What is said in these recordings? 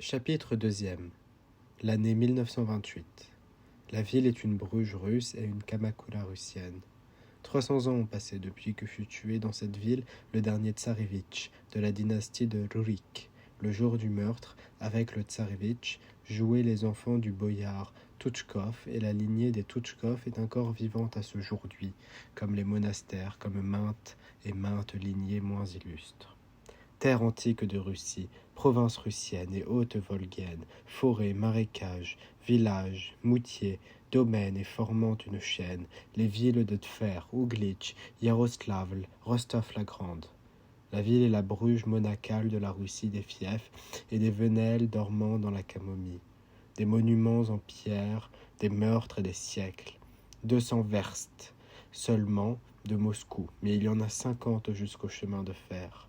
Chapitre 2. L'année 1928. La ville est une Bruges russe et une Kamakura russienne. 300 ans ont passé depuis que fut tué dans cette ville le dernier tsarévitch de la dynastie de Rurik. Le jour du meurtre, avec le tsarévitch, jouaient les enfants du boyar Touchkov, et la lignée des Touchkov est encore vivante à ce jour-d'aujourd'hui, comme les monastères, comme maintes et maintes lignées moins illustres. Terre antique de Russie, province russienne et haute volgienne, forêts, marécages, villages, moutiers, domaines et formant une chaîne, les villes de Tver, Ouglitch, Yaroslavl, Rostov-la-Grande. La ville est la Bruges monacale de la Russie des fiefs et des venelles dormant dans la camomille. Des monuments en pierre, des meurtres et des siècles. 200 verstes seulement de Moscou, mais il y en a 50 jusqu'au chemin de fer.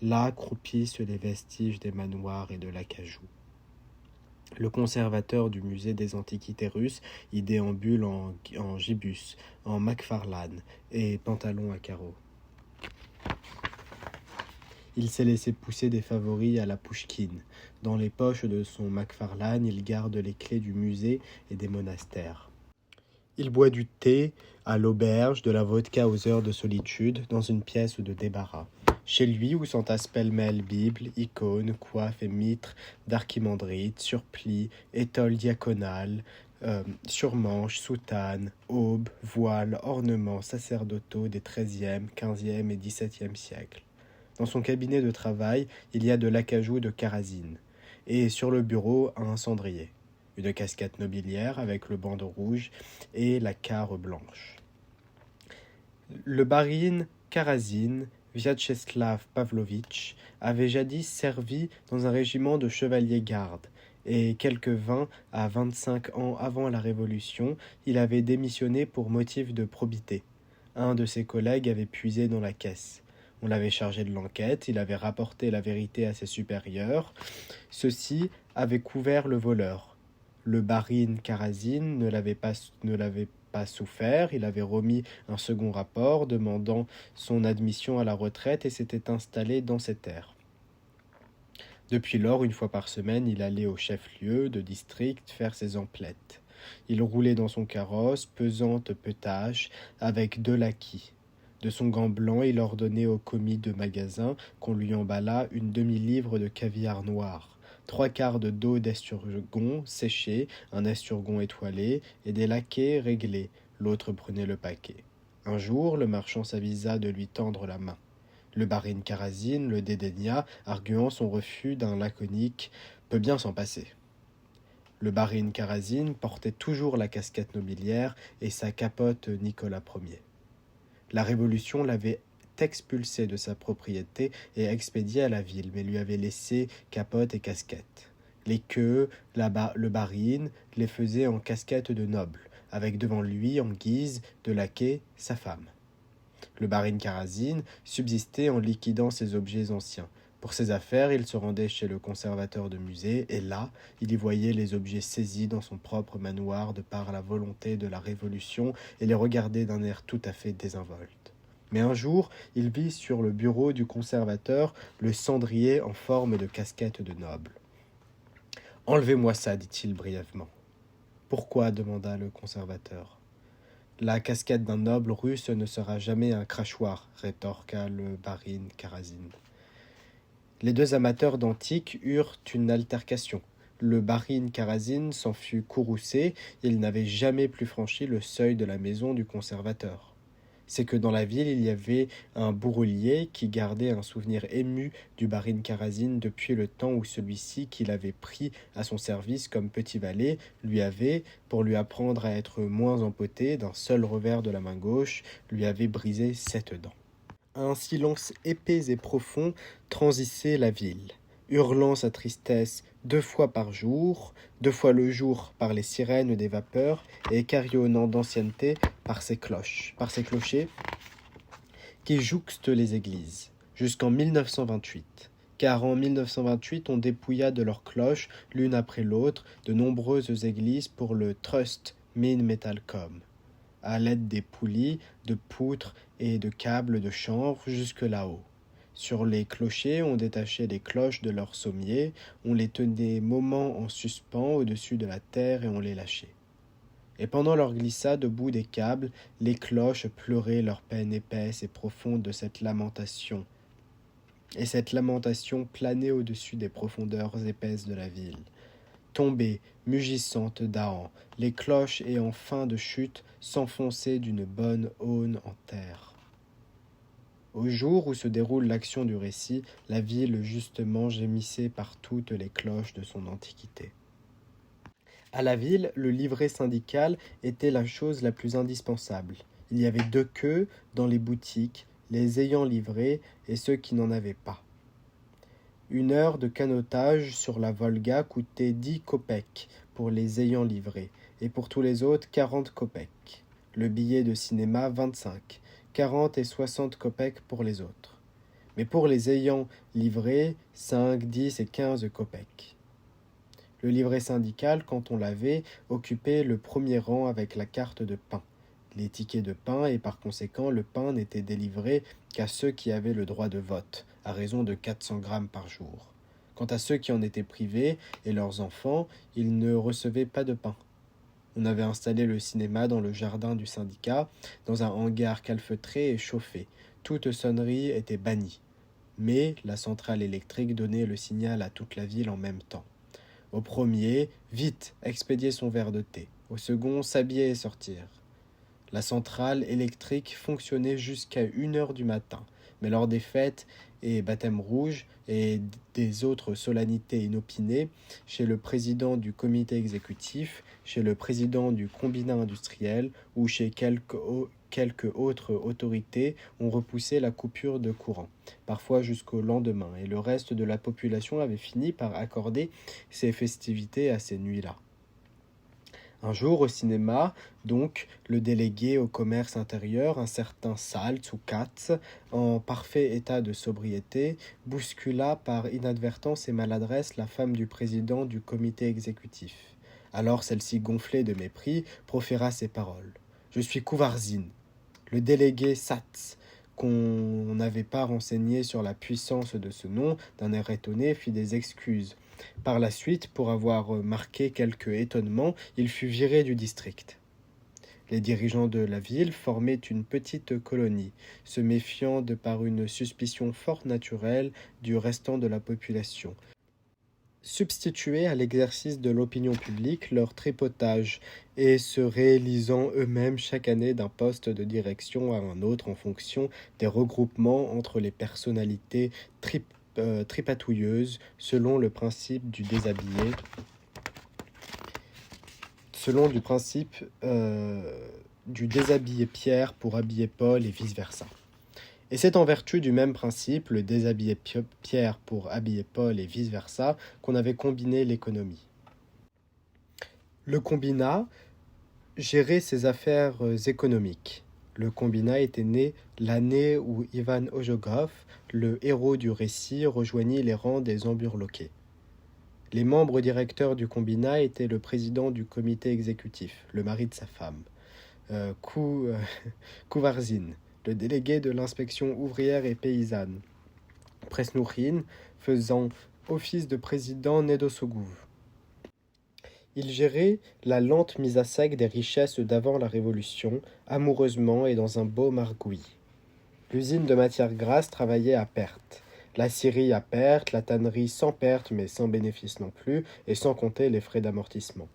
Là croupissent les vestiges des manoirs et de l'acajou. Le conservateur du musée des antiquités russes y déambule en gibus, en Macfarlane et pantalon à carreaux. Il s'est laissé pousser des favoris à la Pouchkine. Dans les poches de son Macfarlane, il garde les clés du musée et des monastères. Il boit du thé à l'auberge, de la vodka aux heures de solitude, dans une pièce de débarras. Chez lui, où s'entassent pêle-mêle Bible, icônes, coiffes et mitres d'archimandrite, surplis, étoiles diaconales, surmanches, soutanes, aubes, voiles, ornements sacerdotaux des XIIIe, XVe et XVIIe siècles. Dans son cabinet de travail, il y a de l'acajou de Karasine, et sur le bureau, un cendrier. Une casquette nobiliaire avec le bandeau rouge et la carre blanche. Le barin Karasine, Vyacheslav Pavlovitch, avait jadis servi dans un régiment de chevaliers-gardes, et quelques 20 à 25 ans avant la Révolution, il avait démissionné pour motif de probité. Un de ses collègues avait puisé dans la caisse. On l'avait chargé de l'enquête, il avait rapporté la vérité à ses supérieurs. Ceux-ci avaient couvert le voleur. Le barin Karasine ne l'avait pas souffert, il avait remis un second rapport demandant son admission à la retraite et s'était installé dans ses terres. Depuis lors, une fois par semaine, il allait au chef-lieu de district faire ses emplettes. Il roulait dans son carrosse, pesante petache, avec 2 laquais. De son gant blanc, il ordonnait au commis de magasin qu'on lui emballât une demi-livre de caviar noir. 3/4 d'eau d'esturgon séchée, un esturgon étoilé et des laquais réglés. L'autre prenait le paquet. Un jour, le marchand s'avisa de lui tendre la main. Le barin Karasine le dédaigna, arguant son refus d'un laconique « peut bien s'en passer ». Le barin Karasine portait toujours la casquette nobiliaire et sa capote Nicolas Ier. La Révolution l'avait expulsé de sa propriété et expédié à la ville, mais lui avait laissé capote et casquette. Les queues, le barin, les faisait en casquette de noble, avec devant lui, en guise de laquais, sa femme. Le barin Karasine subsistait en liquidant ses objets anciens. Pour ses affaires, il se rendait chez le conservateur de musée, et là, il y voyait les objets saisis dans son propre manoir de par la volonté de la Révolution et les regardait d'un air tout à fait désinvolte. Mais un jour, il vit sur le bureau du conservateur le cendrier en forme de casquette de noble. « Enlevez-moi ça, dit-il brièvement. »« Pourquoi » demanda le conservateur. « La casquette d'un noble russe ne sera jamais un crachoir, rétorqua le barin Karasine. Les 2 amateurs d'antiques eurent une altercation. Le barin Karasine s'en fut courroucé, il n'avait jamais plus franchi le seuil de la maison du conservateur. C'est que dans la ville, il y avait un bourrelier qui gardait un souvenir ému du barin Karasine depuis le temps où celui-ci, qui l'avait pris à son service comme petit valet, lui avait, pour lui apprendre à être moins empoté, d'un seul revers de la main gauche, lui avait brisé 7 dents. Un silence épais et profond transissait la ville, hurlant sa tristesse 2 fois par jour, 2 fois le jour par les sirènes des vapeurs et carillonnant d'ancienneté par ses clochers qui jouxtent les églises, jusqu'en 1928. Car en 1928, on dépouilla de leurs cloches, l'une après l'autre, de nombreuses églises pour le Trust Minmetallkom, à l'aide des poulies, de poutres et de câbles de chanvre jusque là-haut. Sur les clochers, on détachait les cloches de leurs sommiers, on les tenait moments en suspens au-dessus de la terre et on les lâchait. Et pendant leur glissade au bout des câbles, les cloches pleuraient leur peine épaisse et profonde de cette lamentation. Et cette lamentation planait au-dessus des profondeurs épaisses de la ville. Tombées, mugissantes d'Ahan, les cloches et en fin de chute s'enfonçaient d'une bonne aune en terre. Au jour où se déroule l'action du récit, la ville justement gémissait par toutes les cloches de son antiquité. À la ville, le livret syndical était la chose la plus indispensable. Il y avait deux queues dans les boutiques, les ayant livrés et ceux qui n'en avaient pas. 1 heure de canotage sur la Volga coûtait 10 kopecks pour les ayant livrés, et pour tous les autres 40 kopecks. Le billet de cinéma 25, 40 et 60 kopecks pour les autres. Mais pour les ayant livrés, 5, 10 et 15 kopecks. Le livret syndical, quand on l'avait, occupait le premier rang avec la carte de pain, les tickets de pain, et par conséquent le pain n'était délivré qu'à ceux qui avaient le droit de vote, à raison de 400 grammes par jour. Quant à ceux qui en étaient privés et leurs enfants, ils ne recevaient pas de pain. On avait installé le cinéma dans le jardin du syndicat, dans un hangar calfeutré et chauffé. Toute sonnerie était bannie. Mais la centrale électrique donnait le signal à toute la ville en même temps. Au premier, vite, expédier son verre de thé. Au second, s'habiller et sortir. La centrale électrique fonctionnait jusqu'à 1 heure du matin, mais lors des fêtes et baptêmes rouges et des autres solennités inopinées, chez le président du comité exécutif, chez le président du combinat industriel ou chez quelque autre autorité, on repoussait la coupure de courant, parfois jusqu'au lendemain, et le reste de la population avait fini par accorder ces festivités à ces nuits-là. Un jour, au cinéma, donc, le délégué au commerce intérieur, un certain Salz ou Katz, en parfait état de sobriété, bouscula par inadvertance et maladresse la femme du président du comité exécutif. Alors celle-ci, gonflée de mépris, proféra ces paroles. « Je suis Kouvarzine. » Le délégué Satz, qu'on n'avait pas renseigné sur la puissance de ce nom, d'un air étonné, fit des excuses. Par la suite, pour avoir marqué quelque étonnement, il fut viré du district. Les dirigeants de la ville formaient une petite colonie, se méfiant de par une suspicion fort naturelle du restant de la population. Substituer à l'exercice de l'opinion publique leur tripotage et se réélisant eux-mêmes chaque année d'un poste de direction à un autre en fonction des regroupements entre les personnalités tripatouilleuses selon le principe du déshabillé, du déshabillé Pierre pour habiller Paul et vice-versa. Et c'est en vertu du même principe, le déshabiller Pierre pour habiller Paul et vice-versa, qu'on avait combiné l'économie. Le combinat gérait ses affaires économiques. Le combinat était né l'année où Ivan Ojogov, le héros du récit, rejoignit les rangs des emburloqués. Les membres directeurs du combinat étaient le président du comité exécutif, le mari de sa femme, Kouvarzine, le délégué de l'inspection ouvrière et paysanne, Presnourine, faisant office de président Nedosogouv. Il gérait la lente mise à sec des richesses d'avant la Révolution, amoureusement et dans un beau margouillis. L'usine de matières grasses travaillait à perte. La scierie à perte, la tannerie sans perte mais sans bénéfice non plus, et sans compter les frais d'amortissement.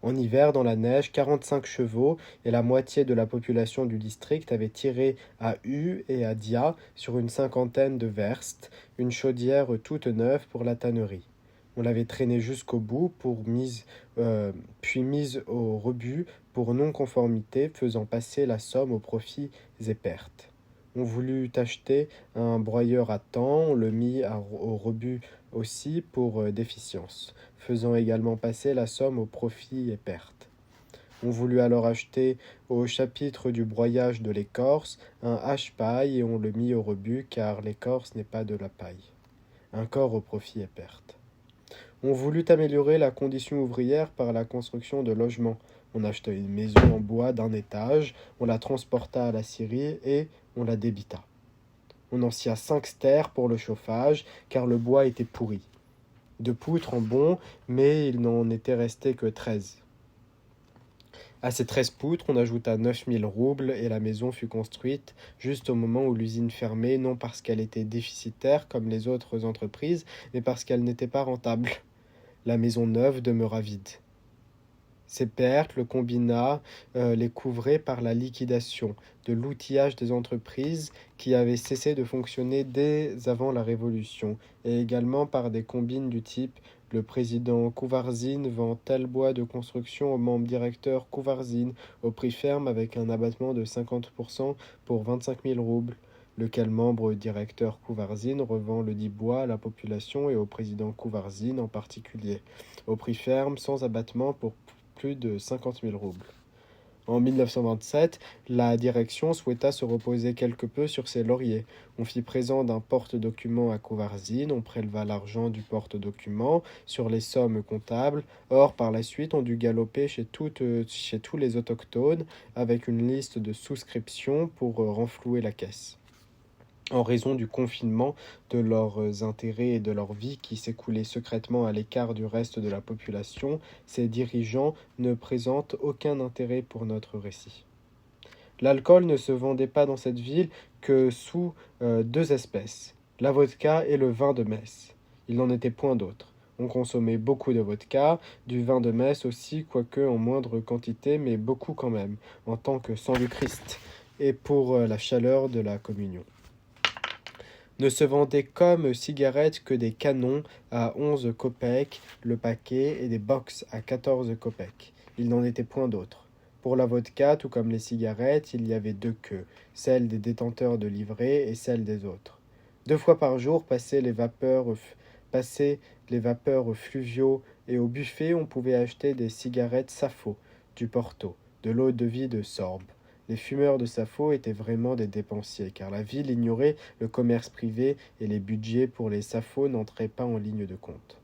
En hiver, dans la neige, 45 chevaux et la moitié de la population du district avaient tiré à U et à Dia, sur une 50aine de verstes, une chaudière toute neuve pour la tannerie. On l'avait traînée jusqu'au bout, puis mise au rebut pour non-conformité, faisant passer la somme aux profits et pertes. On voulut acheter un broyeur à temps, on le mit au rebut aussi pour déficience, faisant également passer la somme aux profits et pertes. On voulut alors acheter au chapitre du broyage de l'écorce un hache-paille et on le mit au rebut car l'écorce n'est pas de la paille. Encore aux profits et pertes. On voulut améliorer la condition ouvrière par la construction de logements. On acheta une maison en bois d'1 étage, on la transporta à la scierie et on la débita. On en scia 5 stères pour le chauffage, car le bois était pourri. 2 poutres en bon, mais il n'en était resté que 13. À ces 13 poutres, on ajouta 9000 roubles et la maison fut construite juste au moment où l'usine fermait, non parce qu'elle était déficitaire comme les autres entreprises, mais parce qu'elle n'était pas rentable. La maison neuve demeura vide. Ces pertes, le combinat les couvrait par la liquidation de l'outillage des entreprises qui avaient cessé de fonctionner dès avant la Révolution, et également par des combines du type le président Kouvarzine vend tel bois de construction au membre directeur Kouvarzine au prix ferme avec un abattement de 50% pour 25 000 roubles, lequel membre directeur Kouvarzine revend le dit bois à la population et au président Kouvarzine en particulier, au prix ferme sans abattement pour plus de 50 000 roubles. En 1927, la direction souhaita se reposer quelque peu sur ses lauriers. On fit présent d'un porte-document à Kouvarzine, on préleva l'argent du porte-document sur les sommes comptables. Or, par la suite, on dut galoper chez tous les autochtones avec une liste de souscriptions pour renflouer la caisse. En raison du confinement, de leurs intérêts et de leur vie qui s'écoulaient secrètement à l'écart du reste de la population, ces dirigeants ne présentent aucun intérêt pour notre récit. L'alcool ne se vendait pas dans cette ville que sous 2 espèces, la vodka et le vin de messe. Il n'en était point d'autre. On consommait beaucoup de vodka, du vin de messe aussi, quoique en moindre quantité, mais beaucoup quand même, en tant que sang du Christ, et pour la chaleur de la communion. Ne se vendaient comme cigarettes que des canons à 11 kopecks le paquet et des box à 14 kopecks. Il n'en était point d'autres. Pour la vodka, tout comme les cigarettes, il y avait 2 queues, celle des détenteurs de livrets et celle des autres. 2 fois par jour passaient les vapeurs fluviaux et au buffet on pouvait acheter des cigarettes Sappho, du Porto, de l'eau de vie de Sorbe. Les fumeurs de Sappho étaient vraiment des dépensiers, car la ville ignorait le commerce privé et les budgets pour les Sappho n'entraient pas en ligne de compte.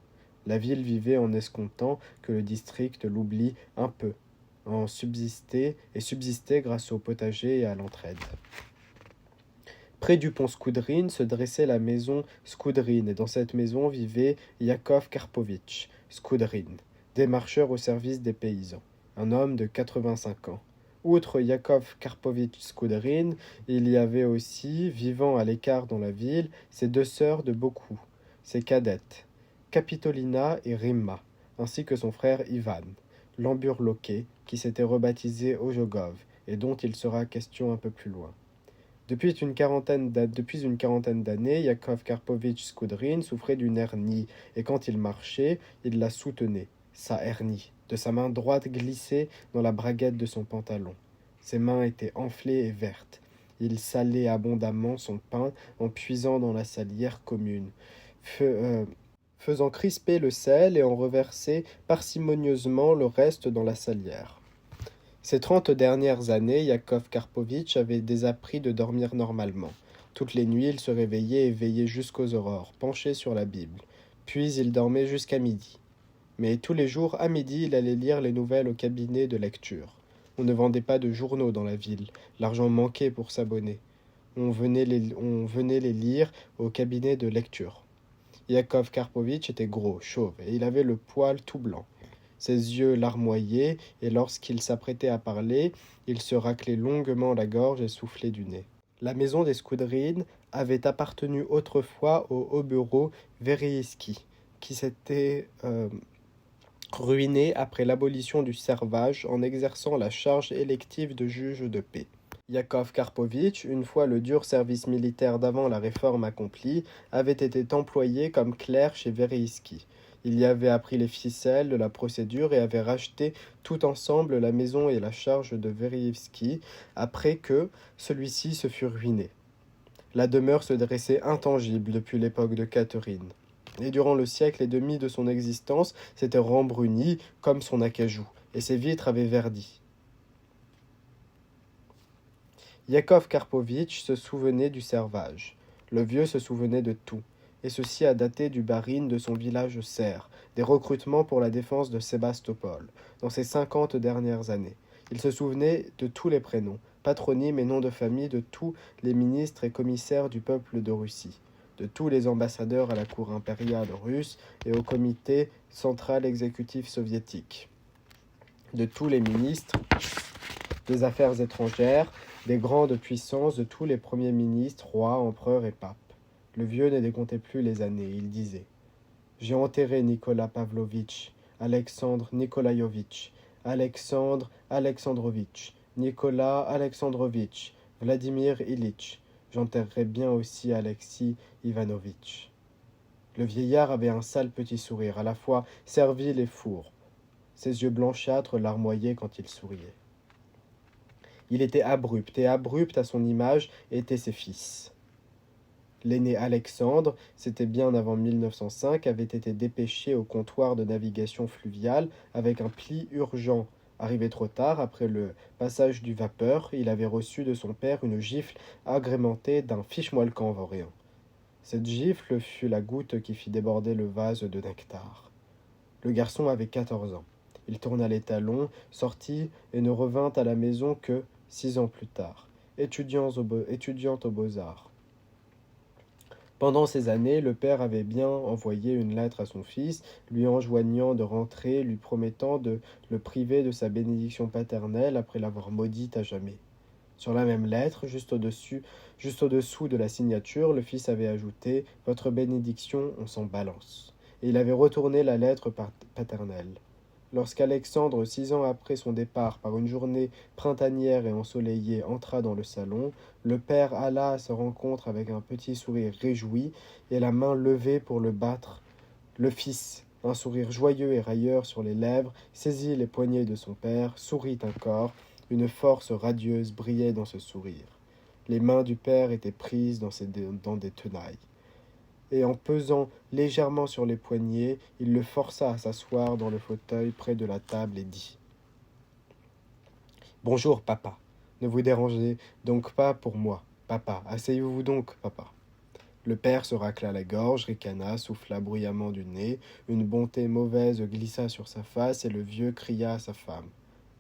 La ville vivait en escomptant que le district l'oublie un peu, en subsistait grâce au potager et à l'entraide. Près du pont Skoudrine se dressait la maison Skoudrine, et dans cette maison vivait Yakov Karpovitch Skoudrine, démarcheur au service des paysans, un homme de 85 ans. Outre Yakov Karpovitch Skoudrine, il y avait aussi, vivant à l'écart dans la ville, ses 2 sœurs de beaucoup, ses cadettes, Kapitolina et Rimma, ainsi que son frère Ivan, l'emburloqué, qui s'était rebaptisé Ojogov, et dont il sera question un peu plus loin. Depuis une quarantaine d'années, Yakov Karpovitch Skoudrine souffrait d'une hernie, et quand il marchait, il la soutenait, sa hernie, de sa main droite glissée dans la braguette de son pantalon. Ses mains étaient enflées et vertes. Il salait abondamment son pain en puisant dans la salière commune, faisant crisper le sel et en reversait parcimonieusement le reste dans la salière. Ces 30 dernières années, Yakov Karpovitch avait désappris de dormir normalement. Toutes les nuits, il se réveillait et veillait jusqu'aux aurores, penché sur la Bible. Puis il dormait jusqu'à midi. Mais tous les jours, à midi, il allait lire les nouvelles au cabinet de lecture. On ne vendait pas de journaux dans la ville. L'argent manquait pour s'abonner. On venait les lire au cabinet de lecture. Yakov Karpovitch était gros, chauve, et il avait le poil tout blanc. Ses yeux larmoyaient, et lorsqu'il s'apprêtait à parler, il se raclait longuement la gorge et soufflait du nez. La maison des Skoudrines avait appartenu autrefois au hobereau Veriïski, qui s'était ruiné après l'abolition du servage en exerçant la charge élective de juge de paix. Yakov Karpovitch, une fois le dur service militaire d'avant la réforme accomplie, avait été employé comme clerc chez Veriïski. Il y avait appris les ficelles de la procédure et avait racheté tout ensemble la maison et la charge de Veriïski après que celui-ci se fût ruiné. La demeure se dressait intangible depuis l'époque de Catherine. Et durant le siècle et demi de son existence, s'était rembruni comme son acajou, et ses vitres avaient verdi. Yakov Karpovitch se souvenait du servage. Le vieux se souvenait de tout, et ceci a daté du barine de son village serbe, des recrutements pour la défense de Sébastopol, dans ces 50 dernières années. Il se souvenait de tous les prénoms, patronyme et nom de famille de tous les ministres et commissaires du peuple de Russie, de tous les ambassadeurs à la cour impériale russe et au comité central exécutif soviétique, de tous les ministres des Affaires étrangères, des grandes puissances, de tous les premiers ministres, rois, empereurs et papes. Le vieux ne décomptait plus les années, il disait « J'ai enterré Nicolas Pavlovitch, Alexandre Nikolaïovitch, Alexandre Alexandrovitch, Nicolas Alexandrovitch, Vladimir Ilitch. J'enterrerai bien aussi Alexis Ivanovitch. » Le vieillard avait un sale petit sourire, à la fois servile et fourbe. Ses yeux blanchâtres larmoyaient quand il souriait. Il était abrupt, et abrupt à son image étaient ses fils. L'aîné Alexandre, c'était bien avant 1905, avait été dépêché au comptoir de navigation fluviale avec un pli urgent. Arrivé trop tard, après le passage du vapeur, il avait reçu de son père une gifle agrémentée d'un fiche-moi le camp voréen. Cette gifle fut la goutte qui fit déborder le vase de nectar. Le garçon avait 14 ans. Il tourna les talons, sortit et ne revint à la maison que 6 ans plus tard, étudiant aux Beaux-Arts. Pendant ces années, le père avait bien envoyé une lettre à son fils, lui enjoignant de rentrer, lui promettant de le priver de sa bénédiction paternelle après l'avoir maudit à jamais. Sur la même lettre, juste au-dessous de la signature, le fils avait ajouté « Votre bénédiction, on s'en balance ». Et il avait retourné la lettre paternelle. Lorsqu'Alexandre, 6 ans après son départ, par une journée printanière et ensoleillée, entra dans le salon, le père alla à sa rencontre avec un petit sourire réjoui et la main levée pour le battre. Le fils, un sourire joyeux et railleur sur les lèvres, saisit les poignets de son père, sourit encore. Une force radieuse brillait dans ce sourire. Les mains du père étaient prises dans des tenailles. Et en pesant légèrement sur les poignets, il le força à s'asseoir dans le fauteuil près de la table et dit « Bonjour, papa. Ne vous dérangez donc pas pour moi, papa. Asseyez-vous donc, papa. » Le père se racla la gorge, ricana, souffla bruyamment du nez. Une bonté mauvaise glissa sur sa face et le vieux cria à sa femme.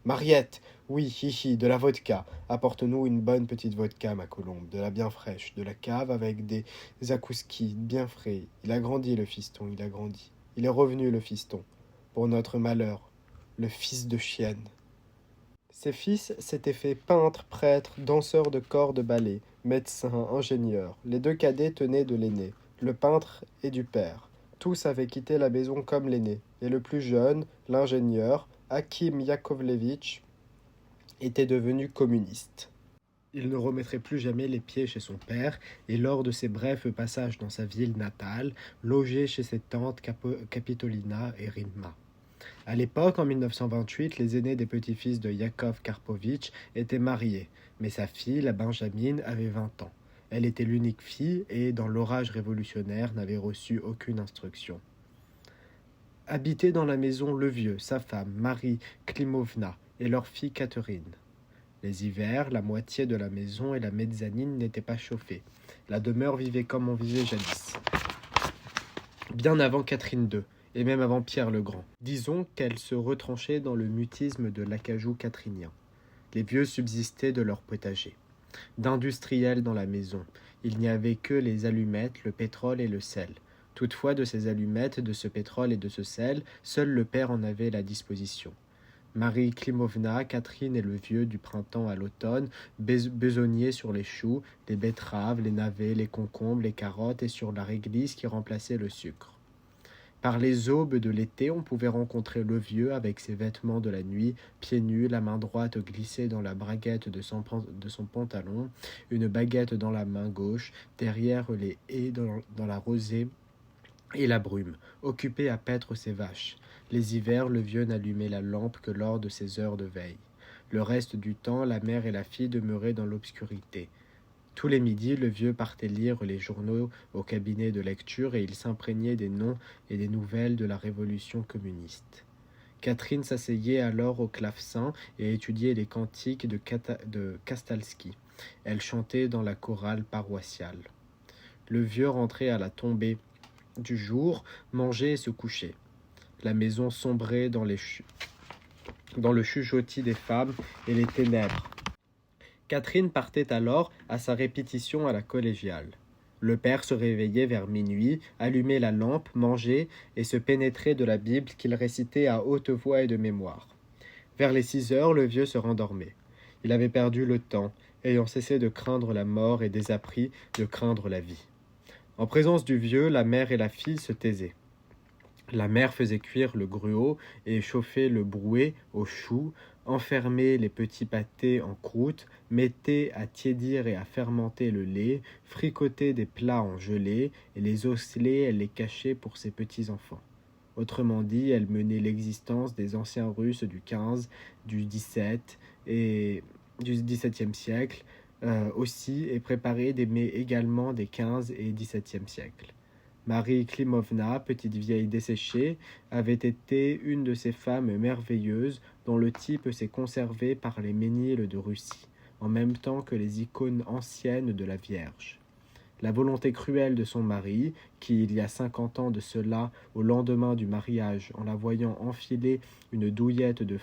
« Mariette, oui, hihi, de la vodka. Apporte-nous une bonne petite vodka, ma colombe, de la bien fraîche, de la cave avec des zakouskis bien frais. Il a grandi, le fiston, il a grandi. Il est revenu, le fiston. Pour notre malheur, le fils de chienne. » Ses fils s'étaient fait peintres, prêtres, danseurs de corps de ballet, médecins, ingénieurs. Les 2 cadets tenaient de l'aîné, le peintre et du père. Tous avaient quitté la maison comme l'aîné, et le plus jeune, l'ingénieur, Akim Yakovlevitch, était devenu communiste. Il ne remettrait plus jamais les pieds chez son père, et lors de ses brefs passages dans sa ville natale, logeait chez ses tantes Capitolina et Rimma. À l'époque, en 1928, les aînés des petits-fils de Yakov Karpovitch étaient mariés, mais sa fille, la Benjamine, avait 20 ans. Elle était l'unique fille et, dans l'orage révolutionnaire, n'avait reçu aucune instruction. Habitaient dans la maison le vieux, sa femme, Marie Klimovna, et leur fille Catherine. Les hivers, la moitié de la maison et la mezzanine n'étaient pas chauffées. La demeure vivait comme on vivait jadis. Bien avant Catherine II, et même avant Pierre le Grand. Disons qu'elle se retranchait dans le mutisme de l'acajou catrinien. Les vieux subsistaient de leur potager. D'industriels dans la maison, il n'y avait que les allumettes, le pétrole et le sel. Toutefois, de ces allumettes, de ce pétrole et de ce sel, seul le père en avait la disposition. Marie Klimovna, Catherine et le vieux du printemps à l'automne besognaient sur les choux, les betteraves, les navets, les concombres, les carottes et sur la réglisse qui remplaçait le sucre. Par les aubes de l'été, on pouvait rencontrer le vieux avec ses vêtements de la nuit, pieds nus, la main droite glissée dans la braguette de son pantalon, une baguette dans la main gauche, derrière les haies dans la rosée et la brume, occupé à paître ses vaches. Les hivers, le vieux n'allumait la lampe que lors de ses heures de veille. Le reste du temps, la mère et la fille demeuraient dans l'obscurité. Tous les midis, le vieux partait lire les journaux au cabinet de lecture et il s'imprégnait des noms et des nouvelles de la révolution communiste. Catherine s'asseyait alors au clavecin et étudiait les cantiques de Kastalski. Elle chantait dans la chorale paroissiale. Le vieux rentrait à la tombée du jour, mangeait et se couchait. La maison sombrait dans le chuchotis des femmes et les ténèbres. Catherine partait alors à sa répétition à la collégiale. Le père se réveillait vers minuit, allumait la lampe, mangeait et se pénétrait de la Bible qu'il récitait à haute voix et de mémoire. Vers les 6 heures, le vieux se rendormait. Il avait perdu le temps, ayant cessé de craindre la mort et désappris de craindre la vie. En présence du vieux, la mère et la fille se taisaient. La mère faisait cuire le gruau et chauffer le brouet au chou, enfermait les petits pâtés en croûte, mettait à tiédir et à fermenter le lait, fricotait des plats en gelée, et les osselets, elle les cachait pour ses petits-enfants. Autrement dit, elle menait l'existence des anciens Russes du XV, du XVII et du XVIIe siècle aussi, et préparait des mets également des XV et XVIIe siècles. Marie Klimovna, petite vieille desséchée, avait été une de ces femmes merveilleuses dont le type s'est conservé par les Méniles de Russie, en même temps que les icônes anciennes de la Vierge. La volonté cruelle de son mari, qui, il y a 50 ans de cela, au lendemain du mariage, en la voyant enfiler une douillette de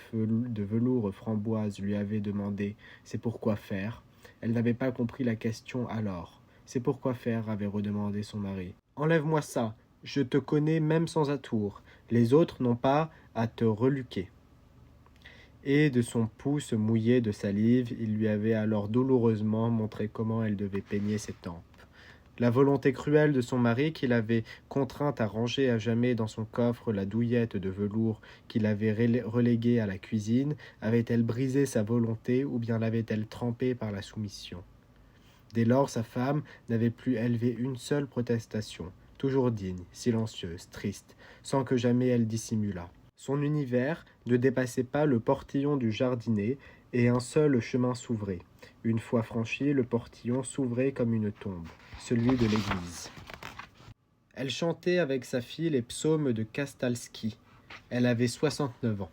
velours framboise, lui avait demandé « C'est pourquoi faire ?» Elle n'avait pas compris la question alors. « C'est pourquoi faire ?» avait redemandé son mari. « Enlève-moi ça, je te connais même sans atour. Les autres n'ont pas à te reluquer. » Et de son pouce mouillé de salive, il lui avait alors douloureusement montré comment elle devait peigner ses tempes. La volonté cruelle de son mari, qui l'avait contrainte à ranger à jamais dans son coffre la douillette de velours qu'il avait reléguée à la cuisine, avait-elle brisé sa volonté ou bien l'avait-elle trempée par la soumission? Dès lors, sa femme n'avait plus élevé une seule protestation, toujours digne, silencieuse, triste, sans que jamais elle dissimulât. Son univers ne dépassait pas le portillon du jardinet, et un seul chemin s'ouvrait. Une fois franchi, le portillon s'ouvrait comme une tombe, celui de l'église. Elle chantait avec sa fille les psaumes de Kastalski. Elle avait 69 ans.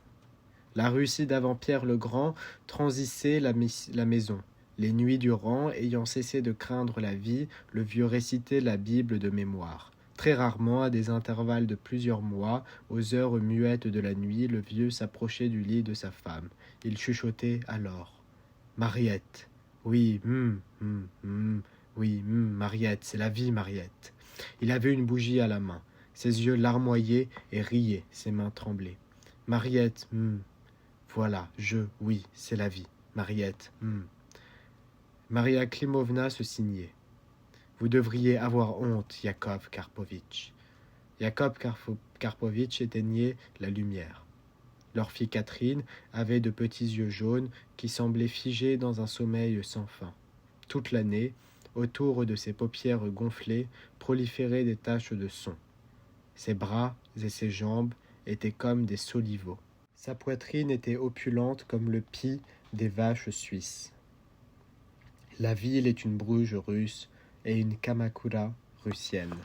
La Russie d'avant Pierre le Grand transissait la maison. Les nuits durant, ayant cessé de craindre la vie, le vieux récitait la Bible de mémoire. Très rarement, à des intervalles de plusieurs mois, aux heures muettes de la nuit, le vieux s'approchait du lit de sa femme. Il chuchotait alors. « Mariette. Oui, oui, Mariette, c'est la vie, Mariette. » Il avait une bougie à la main. Ses yeux larmoyaient et riaient, ses mains tremblaient. « Mariette, voilà, oui, c'est la vie. Mariette, Maria Klimovna se signait. Vous devriez avoir honte, Yakov Karpovitch. Yakov Karpovitch éteignait la lumière. Leur fille Catherine avait de petits yeux jaunes qui semblaient figés dans un sommeil sans fin. Toute l'année, autour de ses paupières gonflées, proliféraient des taches de son. Ses bras et ses jambes étaient comme des soliveaux. Sa poitrine était opulente comme le pis des vaches suisses. La ville est une Bruges russe et une Kamakura russienne.